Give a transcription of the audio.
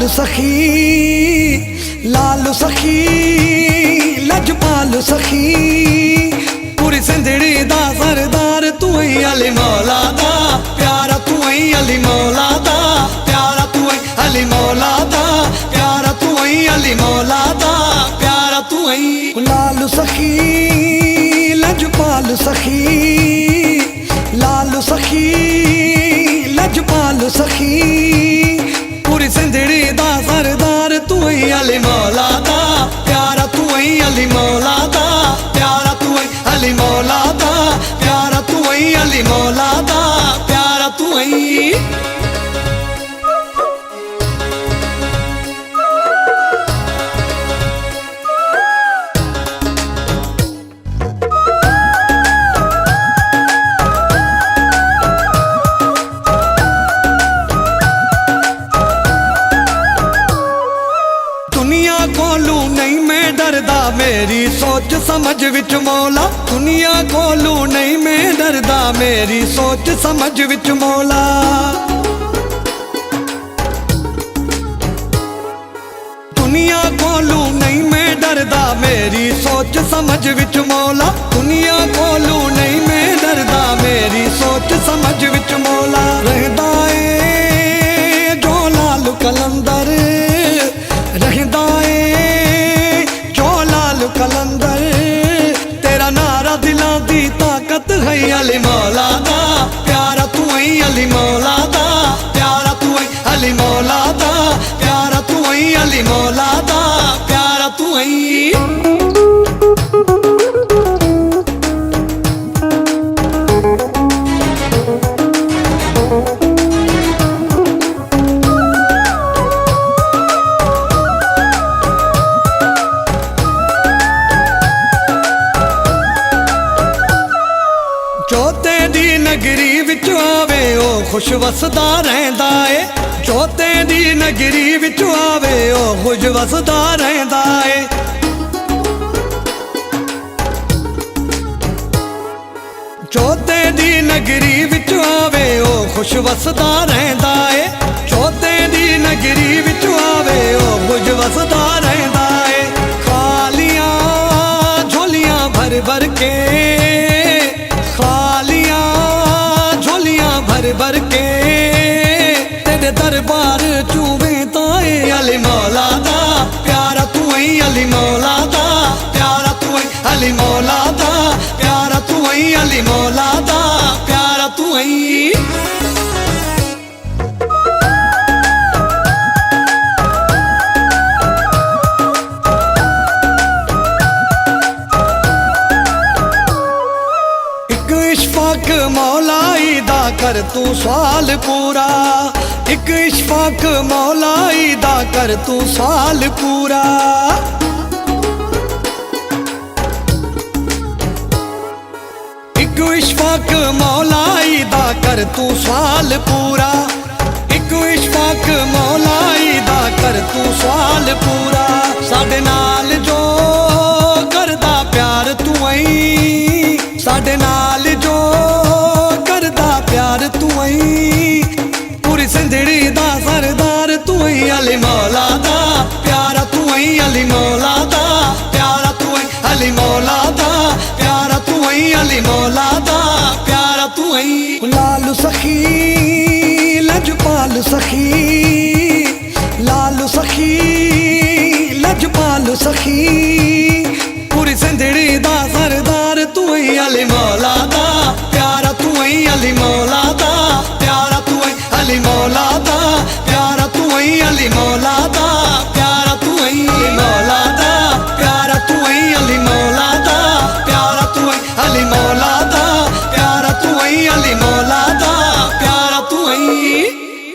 सखी लाल सखी लजपाल सखी पूरी सिंधड़ी दा सरदार तू ही अली मौला दा प्यारा तू ही अली मौला दा प्यारा तू ही अली मौला दा प्यारा तू ही अली मौला दा प्यारा तू ही लाल सखी लजपाल सखी लाल सखी लजपाल सखी पूरी सिंधड़ी दा सरदार तू ही अली मौला दा प्यारा तू ही अली मौला दा प्यारा तू ही अली मौला दा प्यारा तू ही अली मौला दा प्यारा तू ही कोलू नहीं मैं डरदा मेरी सोच समझ विच मौला दुनिया कोलू नहीं मैं डरदा मेरी सोच समझ विच मौला दुनिया कोलू नहीं मैं डरदा मेरी सोच समझ विच मौला दुनिया कोलू नहीं मैं डरदा मेरी सोच समझ विच मौला रहदा ए जो लाल कलंदर रहदा कलंदर तेरा नारा दिला दी ताकत है अली मौला दा प्यारा तू ही अली मौला दा प्यारा तू ही अली मौला दा प्यारा तू ही अली मौला दा प्यारा तू ही जो तेरी नगरी विच आवे ओ खुश वसदा रहंदा ए जो तेरी नगरी विच आवे ओ खुश वसदा रहंदा ए जो तेरी नगरी विच आवे ओ खुश वसदा रहंदा ए जो तेरी नगरी विच आवे ओ खुश वसदा रहंदा ए खालियां झोलियां भर भर के भर के तेरे दरबार चूवे ताए अली मौला दा प्यारा तू ही अली मौला दा प्यारा तू ही अली मौला दा प्यारा तू ही अली मौला दा प्यारा तू ही इशफाक मौलाई दा कर तू सवाल पूरा एक इशफाक मौलाई दा कर तू सवाल पूरा एक इशफाक मौलाई दा कर तू सवाल पूरा एक इशफाक मौलाई दा कर तू सवाल पूरा साडे नाल जो करदा प्यार तू ही साडे नाल जो करदा प्यार तू ही पूरी सिंधड़ी दा सरदार तू ही अली मौला दा प्यारा तू ही अली मौला दा प्यारा तू ही अली मौला दा प्यारा तू ही अली मौला दा प्यारा तू ही लाल सखी लजपाल सखी लाल सखी लजपाल सखी पूरी सिंधड़ी दा सरदार तू ही अली मौला दा प्यारा तू ही अली मौला दा प्यारा तू ही अली मौला दा प्यारा तू ही अली मौला दा